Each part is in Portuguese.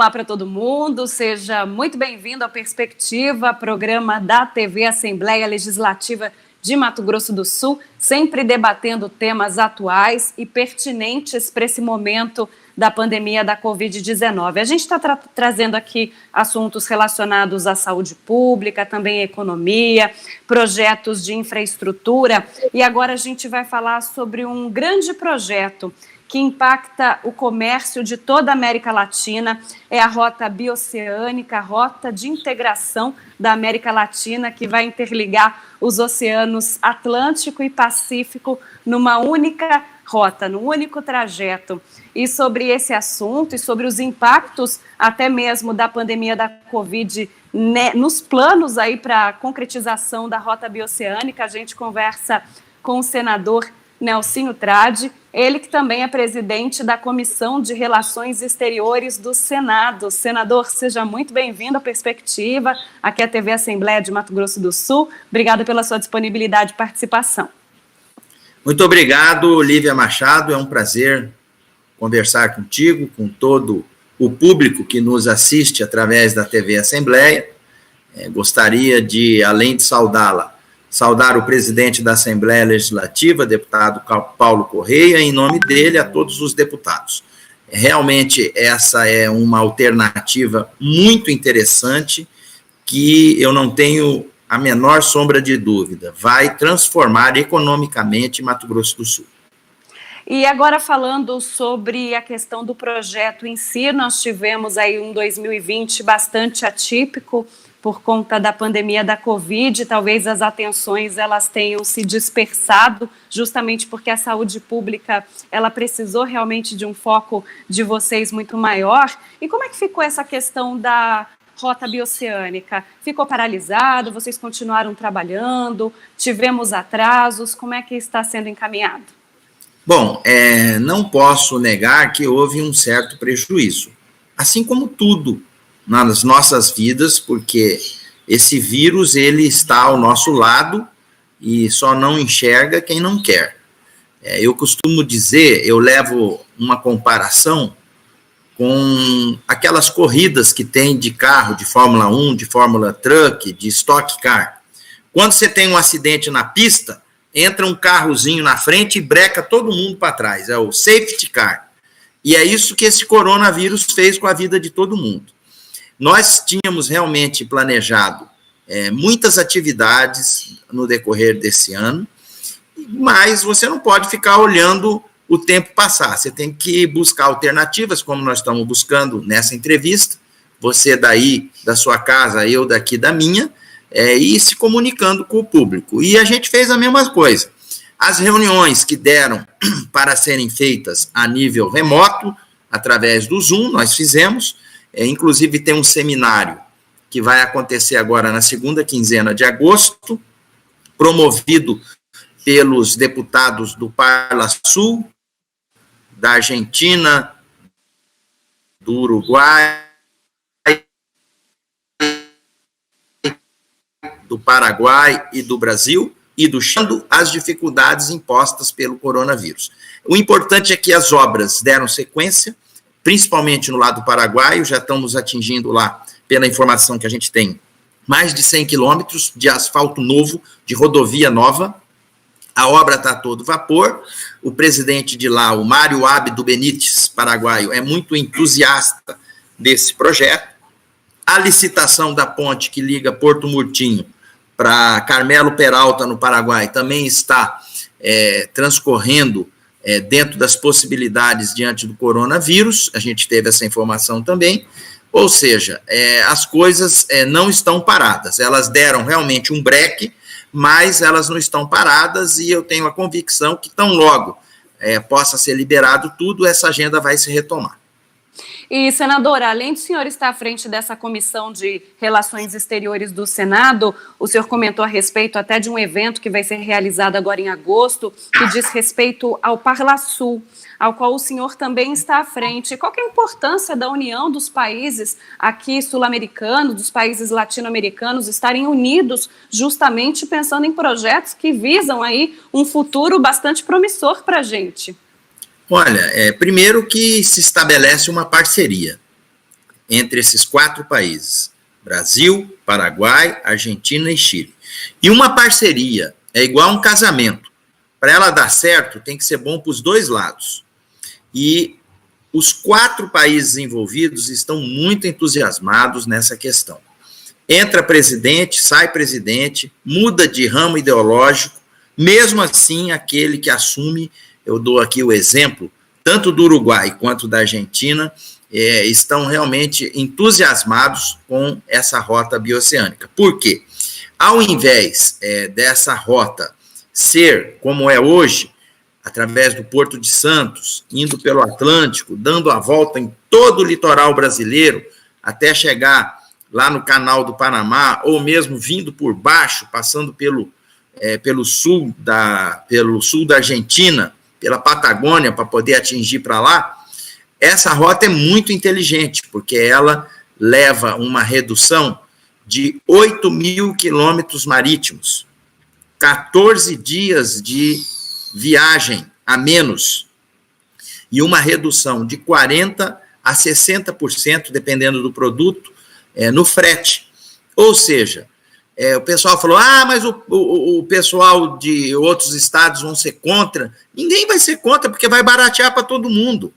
Olá para todo mundo, seja muito bem-vindo ao Perspectiva, programa da TV Assembleia Legislativa de Mato Grosso do Sul, sempre debatendo temas atuais e pertinentes para esse momento da pandemia da Covid-19. A gente está trazendo aqui assuntos relacionados à saúde pública, também à economia, projetos de infraestrutura, e agora a gente vai falar sobre um grande projeto que impacta o comércio de toda a América Latina, é a Rota Bioceânica, a rota de integração da América Latina, que vai interligar os oceanos Atlântico e Pacífico numa única rota, num único trajeto. E sobre esse assunto e sobre os impactos até mesmo da pandemia da Covid, né, nos planos aí para a concretização da Rota Bioceânica, a gente conversa com o senador Nelsinho Trade, ele que também é presidente da Comissão de Relações Exteriores do Senado. Senador, seja muito bem-vindo à Perspectiva, aqui é a TV Assembleia de Mato Grosso do Sul. Obrigada pela sua disponibilidade e participação. Muito obrigado, Lívia Machado, é um prazer conversar contigo, com todo o público que nos assiste através da TV Assembleia. Gostaria de, além de saudar o presidente da Assembleia Legislativa, deputado Paulo Correia, em nome dele, a todos os deputados. Realmente, essa é uma alternativa muito interessante, que eu não tenho a menor sombra de dúvida, vai transformar economicamente Mato Grosso do Sul. E agora falando sobre a questão do projeto em si, nós tivemos aí um 2020 bastante atípico, por conta da pandemia da Covid, talvez as atenções elas tenham se dispersado, justamente porque a saúde pública ela precisou realmente de um foco de vocês muito maior. E como é que ficou essa questão da Rota Bioceânica? Ficou paralisado? Vocês continuaram trabalhando? Tivemos atrasos? Como é que está sendo encaminhado? Bom, não posso negar que houve um certo prejuízo, assim como tudo nas nossas vidas, porque esse vírus ele está ao nosso lado e só não enxerga quem não quer. Eu costumo dizer, eu levo uma comparação com aquelas corridas que tem de carro, de Fórmula 1, de Fórmula Truck, de Stock Car. Quando você tem um acidente na pista, entra um carrozinho na frente e breca todo mundo para trás, é o safety car. E é isso que esse coronavírus fez com a vida de todo mundo. Nós tínhamos realmente planejado muitas atividades no decorrer desse ano, mas você não pode ficar olhando o tempo passar, você tem que buscar alternativas, como nós estamos buscando nessa entrevista, você daí da sua casa, eu daqui da minha, e se comunicando com o público. E a gente fez a mesma coisa. As reuniões que deram para serem feitas a nível remoto, através do Zoom, nós fizemos. Inclusive tem um seminário que vai acontecer agora na segunda quinzena de agosto, promovido pelos deputados do Parla Sul, da Argentina, do Uruguai, do Paraguai e do Brasil, e do Chile, as dificuldades impostas pelo coronavírus. O importante é que as obras deram sequência, principalmente no lado paraguaio, já estamos atingindo lá, pela informação que a gente tem, mais de 100 quilômetros de asfalto novo, de rodovia nova. A obra está a todo vapor. O presidente de lá, o Mário Abdo Benítez, paraguaio, é muito entusiasta desse projeto. A licitação da ponte que liga Porto Murtinho para Carmelo Peralta, no Paraguai, também está transcorrendo dentro das possibilidades diante do coronavírus, a gente teve essa informação também, ou seja, as coisas não estão paradas, elas deram realmente um breque, mas elas não estão paradas e eu tenho a convicção que tão logo possa ser liberado tudo, essa agenda vai se retomar. E, senadora, além do senhor estar à frente dessa Comissão de Relações Exteriores do Senado, o senhor comentou a respeito até de um evento que vai ser realizado agora em agosto, que diz respeito ao Parla Sul, ao qual o senhor também está à frente. Qual que é a importância da união dos países aqui sul-americanos, dos países latino-americanos, estarem unidos justamente pensando em projetos que visam aí um futuro bastante promissor para a gente? Olha, primeiro que se estabelece uma parceria. entre esses 4 países, Brasil, Paraguai, Argentina e Chile. E uma parceria é igual a um casamento. Para ela dar certo, tem que ser bom para os 2 lados. E os 4 países envolvidos estão muito entusiasmados nessa questão. Entra presidente, sai presidente, muda de ramo ideológico, mesmo assim, aquele que assume, eu dou aqui o exemplo, tanto do Uruguai quanto da Argentina, estão realmente entusiasmados com essa rota bioceânica. Por quê? Ao invés dessa rota ser como é hoje, através do Porto de Santos, indo pelo Atlântico, dando a volta em todo o litoral brasileiro, até chegar lá no Canal do Panamá, ou mesmo vindo por baixo, passando pelo sul da Argentina, pela Patagônia, para poder atingir para lá, essa rota é muito inteligente, porque ela leva uma redução de 8.000 quilômetros marítimos, 14 dias de viagem a menos, e uma redução de 40% a 60%, dependendo do produto, no frete. Ou seja, o pessoal falou, mas o pessoal de outros estados vão ser contra. Ninguém vai ser contra, porque vai baratear para todo mundo.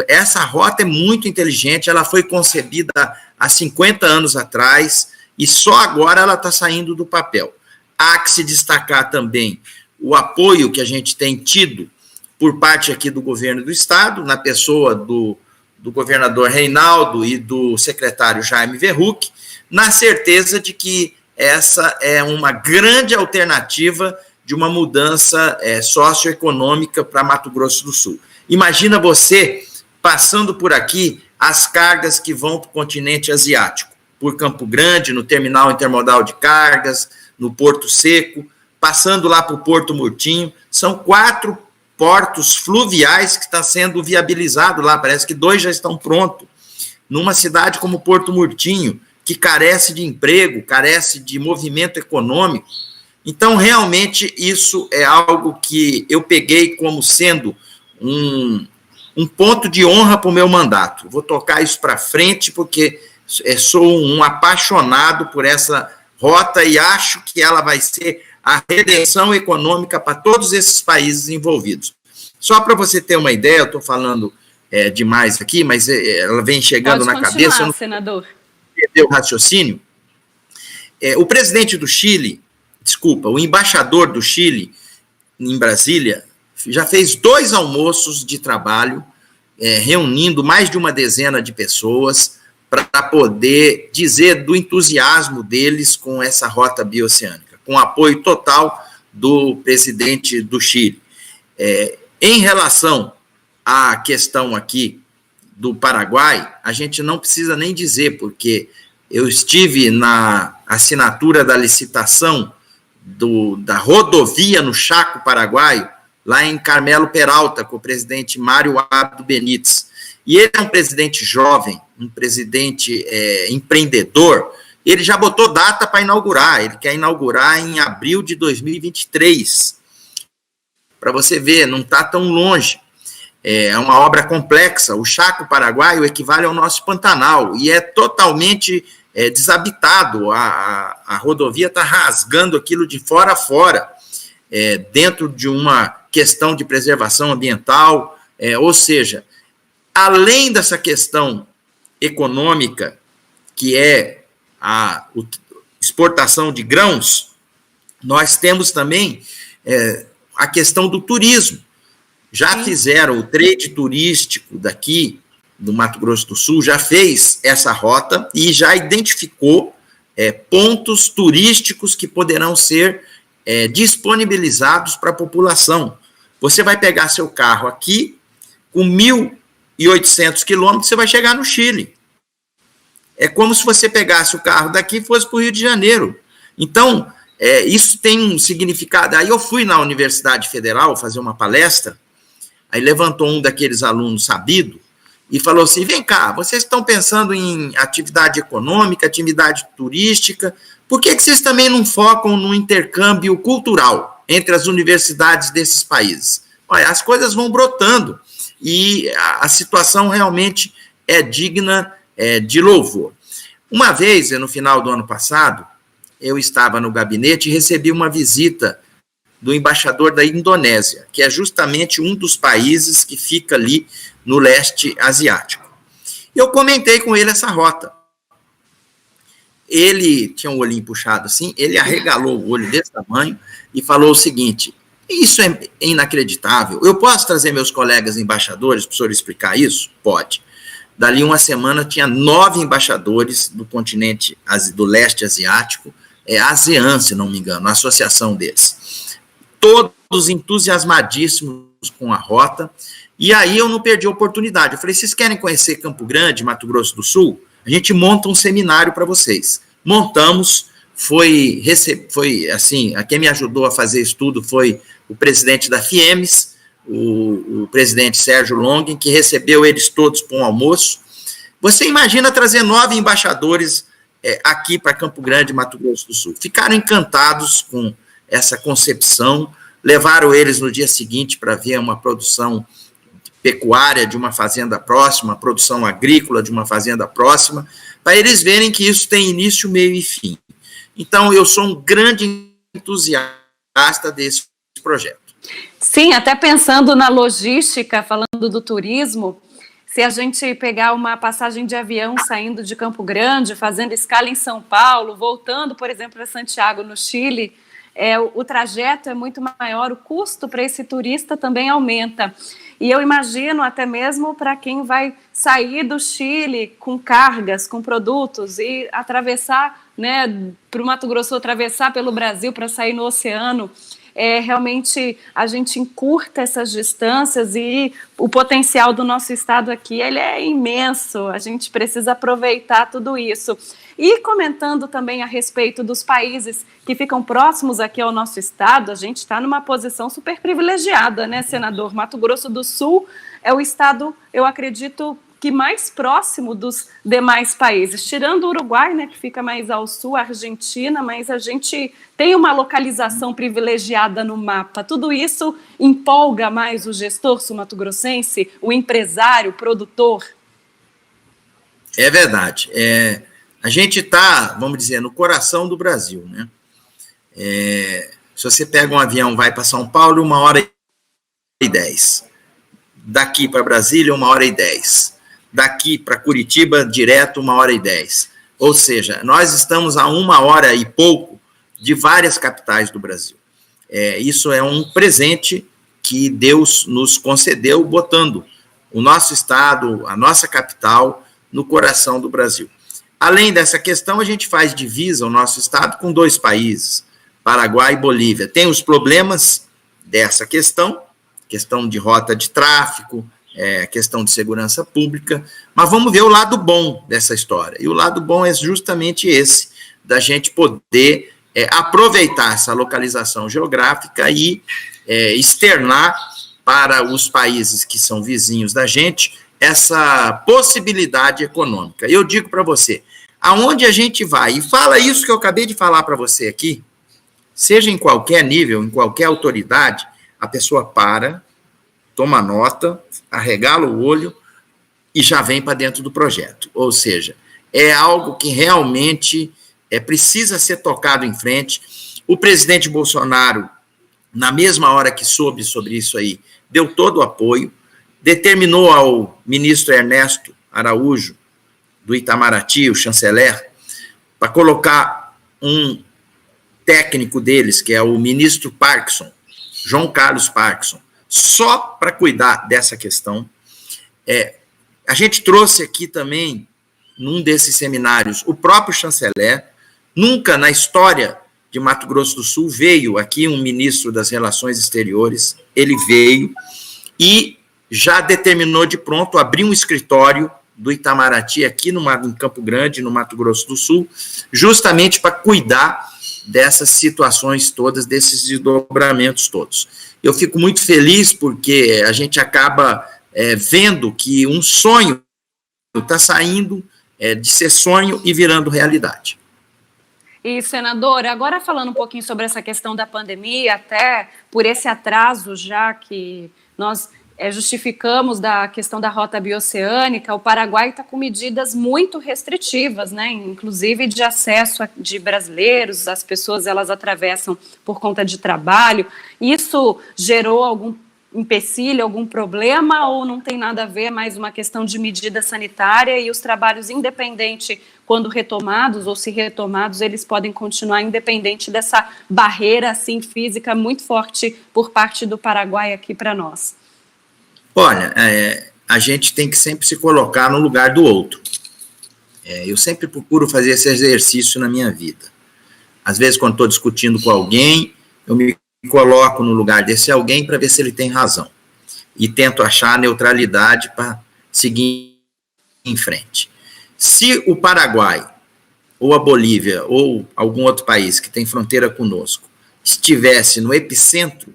Essa rota é muito inteligente, ela foi concebida há 50 anos atrás, e só agora ela está saindo do papel. Há que se destacar também o apoio que a gente tem tido por parte aqui do governo do estado, na pessoa do governador Reinaldo e do secretário Jaime Verruc, na certeza de que essa é uma grande alternativa de uma mudança socioeconômica para Mato Grosso do Sul. Imagina você passando por aqui as cargas que vão para o continente asiático, por Campo Grande, no terminal intermodal de cargas, no Porto Seco, passando lá para o Porto Murtinho. São 4 portos fluviais que está sendo viabilizado lá, parece que 2 já estão prontos, numa cidade como Porto Murtinho, que carece de emprego, carece de movimento econômico. Então, realmente, isso é algo que eu peguei como sendo um ponto de honra para o meu mandato. Vou tocar isso para frente, porque sou um apaixonado por essa rota e acho que ela vai ser a redenção econômica para todos esses países envolvidos. Só para você ter uma ideia, eu estou falando demais aqui, mas ela vem chegando na cabeça. Eu não senador. Perder o raciocínio. O presidente do Chile, o embaixador do Chile em Brasília, já fez 2 almoços de trabalho, reunindo mais de uma dezena de pessoas para poder dizer do entusiasmo deles com essa rota bioceânica, com apoio total do presidente do Chile. Em relação à questão aqui do Paraguai, a gente não precisa nem dizer, porque eu estive na assinatura da licitação da rodovia no Chaco Paraguaio, lá em Carmelo Peralta, com o presidente Mário Abdo Benítez. E ele é um presidente jovem, um presidente empreendedor. Ele já botou data para inaugurar, ele quer inaugurar em abril de 2023. Para você ver, não está tão longe. É uma obra complexa. O Chaco Paraguaio equivale ao nosso Pantanal e é totalmente desabitado. A rodovia está rasgando aquilo de fora a fora, dentro de uma questão de preservação ambiental, ou seja, além dessa questão econômica, que é a exportação de grãos, nós temos também a questão do turismo. Já fizeram o trade turístico daqui, do Mato Grosso do Sul, já fez essa rota e já identificou pontos turísticos que poderão ser disponibilizados para a população. Você vai pegar seu carro aqui, com 1.800 quilômetros, você vai chegar no Chile. É como se você pegasse o carro daqui e fosse para o Rio de Janeiro. Então, isso tem um significado. Aí eu fui na Universidade Federal fazer uma palestra, aí levantou um daqueles alunos sabido e falou assim, vem cá, vocês estão pensando em atividade econômica, atividade turística, por que vocês também não focam no intercâmbio cultural entre as universidades desses países? Olha, as coisas vão brotando e a situação realmente é digna de louvor. Uma vez, no final do ano passado, eu estava no gabinete e recebi uma visita do embaixador da Indonésia, que é justamente um dos países que fica ali no leste asiático. Eu comentei com ele essa rota. Ele tinha um olhinho puxado assim, ele arregalou o olho desse tamanho e falou o seguinte: isso é inacreditável, eu posso trazer meus colegas embaixadores para o senhor explicar isso? Pode. Dali uma semana tinha 9 embaixadores do continente do leste asiático, ASEAN, se não me engano, a associação deles. Todos entusiasmadíssimos com a rota, e aí eu não perdi a oportunidade. Eu falei, vocês querem conhecer Campo Grande, Mato Grosso do Sul? A gente monta um seminário para vocês. Montamos, foi assim, quem me ajudou a fazer isso tudo foi o presidente da FIEMES, o presidente Sérgio Longen, que recebeu eles todos para um almoço. Você imagina trazer 9 embaixadores aqui para Campo Grande, Mato Grosso do Sul. Ficaram encantados com essa concepção, levaram eles no dia seguinte para ver uma produção pecuária de uma fazenda próxima, produção agrícola de uma fazenda próxima, para eles verem que isso tem início, meio e fim. Então, eu sou um grande entusiasta desse projeto. Sim, até pensando na logística, falando do turismo, se a gente pegar uma passagem de avião saindo de Campo Grande, fazendo escala em São Paulo, voltando, por exemplo, para Santiago, no Chile, o trajeto é muito maior, o custo para esse turista também aumenta. E eu imagino até mesmo para quem vai sair do Chile com cargas, com produtos e atravessar, né, para o Mato Grosso, atravessar pelo Brasil para sair no oceano, realmente a gente encurta essas distâncias e o potencial do nosso estado aqui ele é imenso, a gente precisa aproveitar tudo isso. E comentando também a respeito dos países que ficam próximos aqui ao nosso estado, a gente está numa posição super privilegiada, né, senador? Mato Grosso do Sul é o estado, eu acredito, que mais próximo dos demais países, tirando o Uruguai, né, que fica mais ao sul, a Argentina, mas a gente tem uma localização privilegiada no mapa. Tudo isso empolga mais o gestor sul-mato-grossense, o empresário, o produtor? É verdade. A gente está, vamos dizer, no coração do Brasil, né? Se você pega um avião, vai para São Paulo, 1h10. Daqui para Brasília, 1h10. Daqui para Curitiba, direto, 1h10. Ou seja, nós estamos a 1h e pouco de várias capitais do Brasil. Isso é um presente que Deus nos concedeu, botando o nosso estado, a nossa capital, no coração do Brasil. Além dessa questão, a gente faz divisa o nosso estado com 2 países, Paraguai e Bolívia. Tem os problemas dessa questão de rota de tráfico, questão de segurança pública, mas vamos ver o lado bom dessa história. E o lado bom é justamente esse, da gente poder aproveitar essa localização geográfica e externar para os países que são vizinhos da gente essa possibilidade econômica. Eu digo para você, aonde a gente vai, e fala isso que eu acabei de falar para você aqui, seja em qualquer nível, em qualquer autoridade, a pessoa para, toma nota, arregala o olho e já vem para dentro do projeto. Ou seja, é algo que realmente precisa ser tocado em frente. O presidente Bolsonaro, na mesma hora que soube sobre isso aí, deu todo o apoio, determinou ao ministro Ernesto Araújo, do Itamaraty, o chanceler, para colocar um técnico deles, que é o ministro Parkinson, João Carlos Parkinson, só para cuidar dessa questão. A gente trouxe aqui também, num desses seminários, o próprio chanceler. Nunca na história de Mato Grosso do Sul veio aqui um ministro das Relações Exteriores, ele veio e já determinou de pronto abrir um escritório do Itamaraty aqui em Campo Grande, no Mato Grosso do Sul, justamente para cuidar dessas situações todas, desses desdobramentos todos. Eu fico muito feliz porque a gente acaba vendo que um sonho está saindo de ser sonho e virando realidade. E, senador, agora falando um pouquinho sobre essa questão da pandemia, até por esse atraso já que nós justificamos da questão da rota bioceânica, o Paraguai está com medidas muito restritivas, né? Inclusive de acesso de brasileiros, as pessoas elas atravessam por conta de trabalho. Isso gerou algum empecilho, algum problema, ou não tem nada a ver, é mais uma questão de medida sanitária e os trabalhos, independente quando retomados ou se retomados, eles podem continuar independente dessa barreira assim física muito forte por parte do Paraguai aqui para nós? Olha, a gente tem que sempre se colocar no lugar do outro. Eu sempre procuro fazer esse exercício na minha vida. Às vezes, quando estou discutindo com alguém, eu me coloco no lugar desse alguém para ver se ele tem razão. E tento achar a neutralidade para seguir em frente. Se o Paraguai, ou a Bolívia, ou algum outro país que tem fronteira conosco, estivesse no epicentro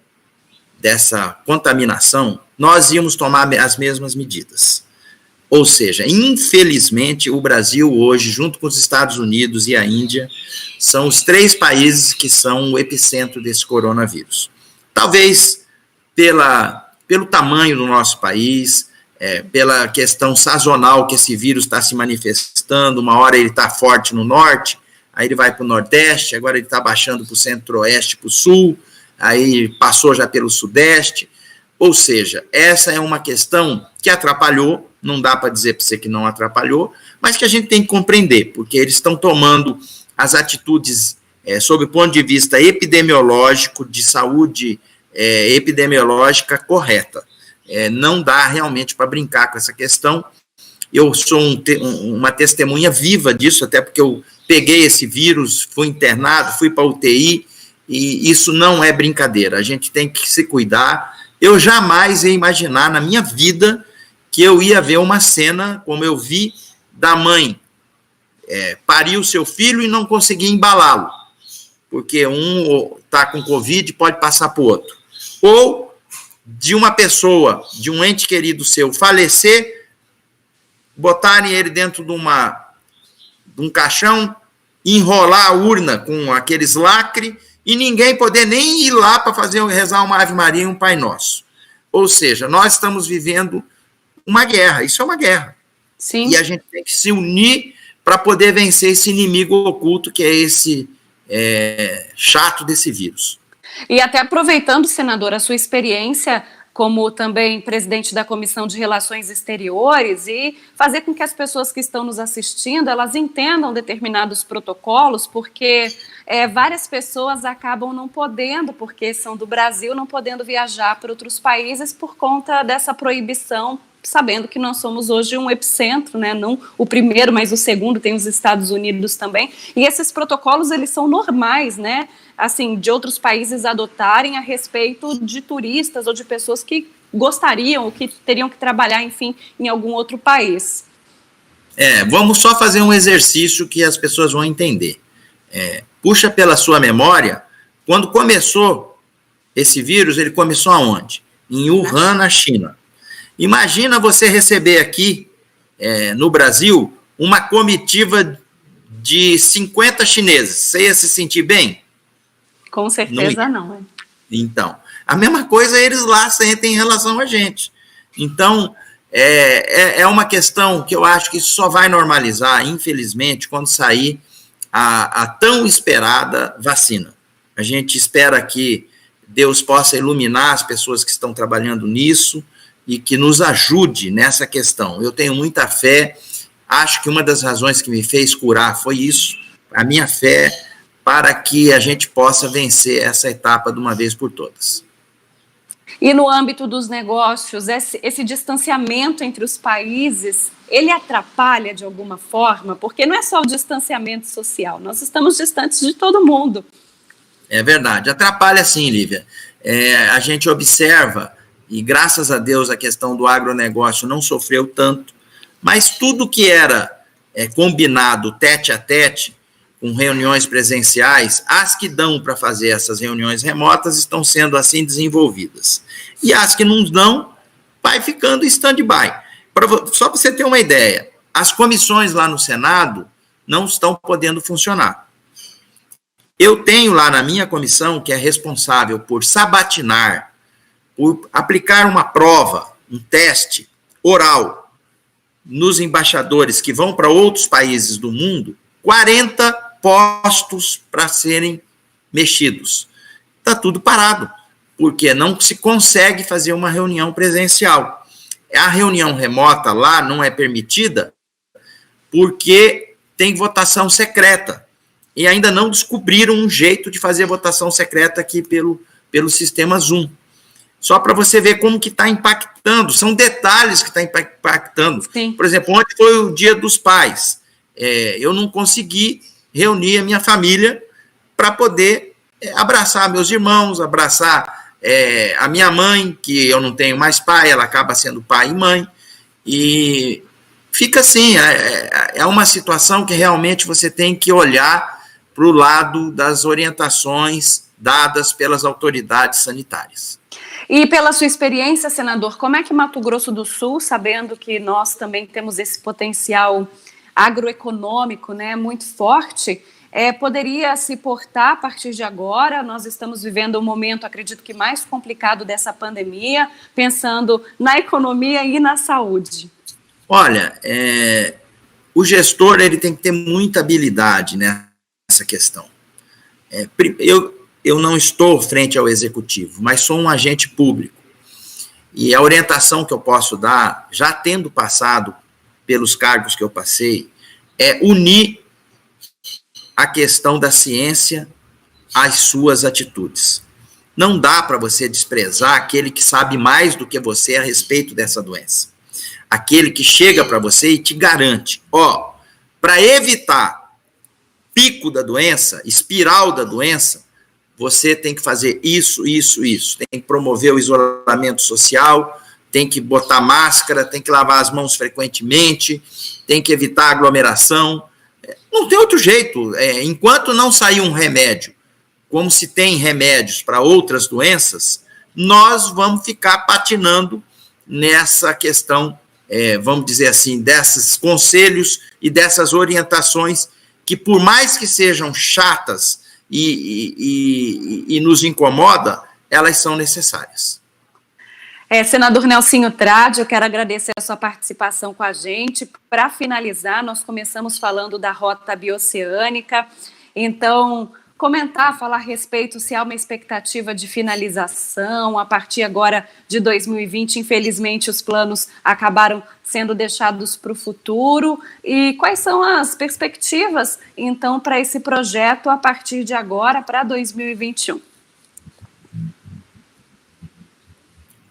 dessa contaminação, nós íamos tomar as mesmas medidas. Ou seja, infelizmente, o Brasil hoje, junto com os Estados Unidos e a Índia, são os 3 países que são o epicentro desse coronavírus. Talvez pelo tamanho do nosso país, pela questão sazonal que esse vírus está se manifestando, uma hora ele está forte no norte, aí ele vai para o nordeste, agora ele está baixando para o centro-oeste, para o sul, aí passou já pelo sudeste. Ou seja, essa é uma questão que atrapalhou, não dá para dizer para você que não atrapalhou, mas que a gente tem que compreender, porque eles estão tomando as atitudes sob o ponto de vista epidemiológico, de saúde epidemiológica correta. Não dá realmente para brincar com essa questão. Eu sou uma testemunha viva disso, até porque eu peguei esse vírus, fui internado, fui para a UTI, e isso não é brincadeira, a gente tem que se cuidar. Eu jamais ia imaginar na minha vida que eu ia ver uma cena como eu vi da mãe parir o seu filho e não conseguir embalá-lo, porque um está com Covid e pode passar para o outro. Ou de uma pessoa, de um ente querido seu falecer, botarem ele dentro de um caixão, enrolar a urna com aqueles lacres e ninguém poder nem ir lá para rezar uma Ave Maria e um Pai Nosso. Ou seja, nós estamos vivendo uma guerra, isso é uma guerra. Sim. E a gente tem que se unir para poder vencer esse inimigo oculto que é esse chato desse vírus. E até aproveitando, senador, a sua experiência como também presidente da Comissão de Relações Exteriores e fazer com que as pessoas que estão nos assistindo, elas entendam determinados protocolos, porque várias pessoas acabam não podendo, porque são do Brasil, não podendo viajar para outros países por conta dessa proibição, sabendo que nós somos hoje um epicentro, né? Não o primeiro, mas o segundo, tem os Estados Unidos também, e esses protocolos, eles são normais, né? Assim, de outros países adotarem a respeito de turistas ou de pessoas que gostariam ou que teriam que trabalhar, enfim, em algum outro país. Vamos só fazer um exercício que as pessoas vão entender. Puxa pela sua memória, quando começou esse vírus, ele começou aonde? Em Wuhan, na China. Imagina você receber aqui, no Brasil, uma comitiva de 50 chineses. Você ia se sentir bem? Com certeza não. Então, a mesma coisa eles lá sentem em relação a gente. Então, é uma questão que eu acho que só vai normalizar, infelizmente, quando sair a tão esperada vacina. A gente espera que Deus possa iluminar as pessoas que estão trabalhando nisso e que nos ajude nessa questão. Eu tenho muita fé, acho que uma das razões que me fez curar foi isso, a minha fé, para que a gente possa vencer essa etapa de uma vez por todas. E no âmbito dos negócios, esse distanciamento entre os países, ele atrapalha de alguma forma? Porque não é só o distanciamento social, nós estamos distantes de todo mundo. É verdade, atrapalha sim, Lívia. A gente observa, e graças a Deus a questão do agronegócio não sofreu tanto, mas tudo que era combinado tete a tete, com reuniões presenciais, as que dão para fazer essas reuniões remotas estão sendo assim desenvolvidas. E as que não dão, vai ficando em stand-by. Só para você ter uma ideia, as comissões lá no Senado não estão podendo funcionar. Eu tenho lá na minha comissão, que é responsável por sabatinar, por aplicar uma prova um teste oral nos embaixadores que vão para outros países do mundo, 40 postos para serem mexidos. Está tudo parado, porque não se consegue fazer uma reunião presencial. A reunião remota lá não é permitida porque tem votação secreta. E ainda não descobriram um jeito de fazer votação secreta aqui pelo sistema Zoom. Só para você ver como que está impactando. São detalhes que está impactando. Sim. Por exemplo, ontem foi o Dia dos Pais. Eu não consegui reunir a minha família para poder abraçar meus irmãos, abraçar a minha mãe, que eu não tenho mais pai, ela acaba sendo pai e mãe. E fica assim, é uma situação que realmente você tem que olhar para o lado das orientações dadas pelas autoridades sanitárias. E pela sua experiência, senador, como é que Mato Grosso do Sul, sabendo que nós também temos esse potencial agroeconômico, né, muito forte, poderia se portar a partir de agora? Nós estamos vivendo um momento, acredito que mais complicado dessa pandemia, pensando na economia e na saúde. Olha, o gestor ele tem que ter muita habilidade, né, nessa questão. Eu não estou frente ao executivo, mas sou um agente público. E a orientação que eu posso dar, já tendo passado pelos cargos que eu passei, é unir a questão da ciência às suas atitudes. Não dá para você desprezar aquele que sabe mais do que você a respeito dessa doença. Aquele que chega para você e te garante, para evitar pico da doença, espiral da doença, você tem que fazer isso, isso, isso. Tem que promover o isolamento social, tem que botar máscara, tem que lavar as mãos frequentemente, tem que evitar aglomeração. Não tem outro jeito. Enquanto não sair um remédio, como se tem remédios para outras doenças, nós vamos ficar patinando nessa questão, vamos dizer assim, desses conselhos e dessas orientações que, por mais que sejam chatas e nos incomoda, elas são necessárias. Senador Nelsinho Tradi, eu quero agradecer a sua participação com a gente. Para finalizar, nós começamos falando da rota bioceânica, então falar a respeito se há uma expectativa de finalização a partir agora de 2020. Infelizmente, os planos acabaram sendo deixados para o futuro. E quais são as perspectivas, então, para esse projeto a partir de agora, para 2021?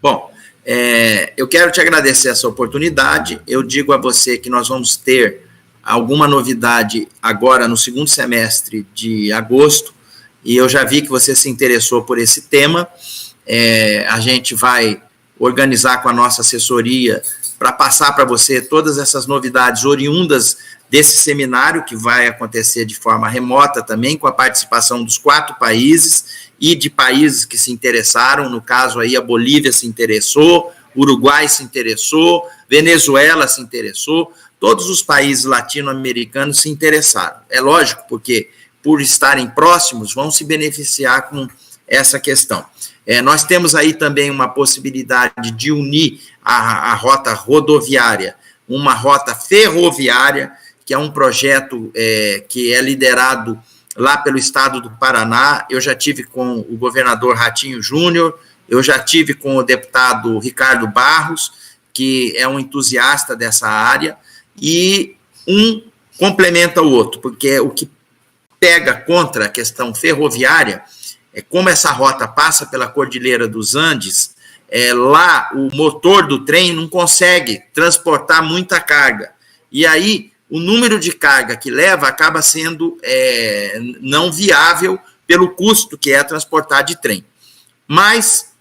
Bom, eu quero te agradecer essa oportunidade. Eu digo a você que nós vamos ter alguma novidade agora no segundo semestre de agosto, e eu já vi que você se interessou por esse tema. A gente vai organizar com a nossa assessoria para passar para você todas essas novidades oriundas desse seminário, que vai acontecer de forma remota também, com a participação dos 4 países e de países que se interessaram. No caso aí, a Bolívia se interessou, Uruguai se interessou, Venezuela se interessou, todos os países latino-americanos se interessaram. É lógico, porque por estarem próximos, vão se beneficiar com essa questão. Nós temos aí também uma possibilidade de unir a rota rodoviária, uma rota ferroviária, que é um projeto que é liderado lá pelo estado do Paraná. Eu já tive com o governador Ratinho Júnior, eu já tive com o deputado Ricardo Barros, que é um entusiasta dessa área, e um complementa o outro, porque o que pega contra a questão ferroviária é como essa rota passa pela Cordilheira dos Andes, lá o motor do trem não consegue transportar muita carga, e aí o número de carga que leva acaba sendo não viável pelo custo que é transportar de trem. Mas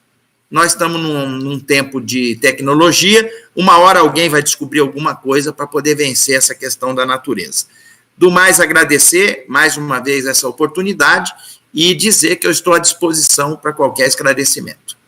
nós estamos num tempo de tecnologia, uma hora alguém vai descobrir alguma coisa para poder vencer essa questão da natureza. Do mais, agradecer mais uma vez essa oportunidade e dizer que eu estou à disposição para qualquer esclarecimento.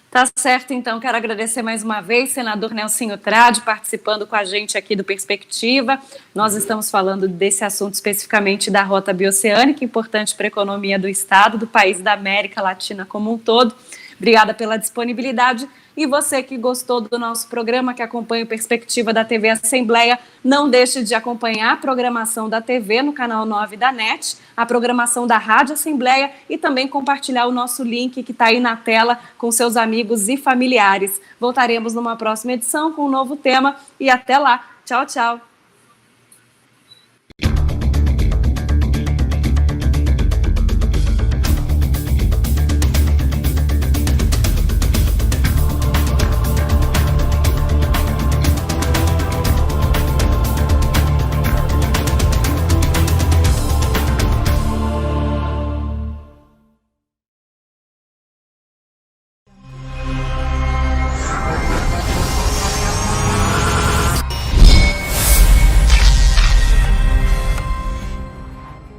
Tá certo, então, quero agradecer mais uma vez, senador Nelsinho Tradi, participando com a gente aqui do Perspectiva. Nós estamos falando desse assunto especificamente da rota bioceânica, importante para a economia do Estado, do país, da América Latina como um todo. Obrigada pela disponibilidade. E você que gostou do nosso programa, que acompanha o Perspectiva da TV Assembleia, não deixe de acompanhar a programação da TV no canal 9 da NET, a programação da Rádio Assembleia e também compartilhar o nosso link que está aí na tela com seus amigos e familiares. Voltaremos numa próxima edição com um novo tema e até lá. Tchau, tchau.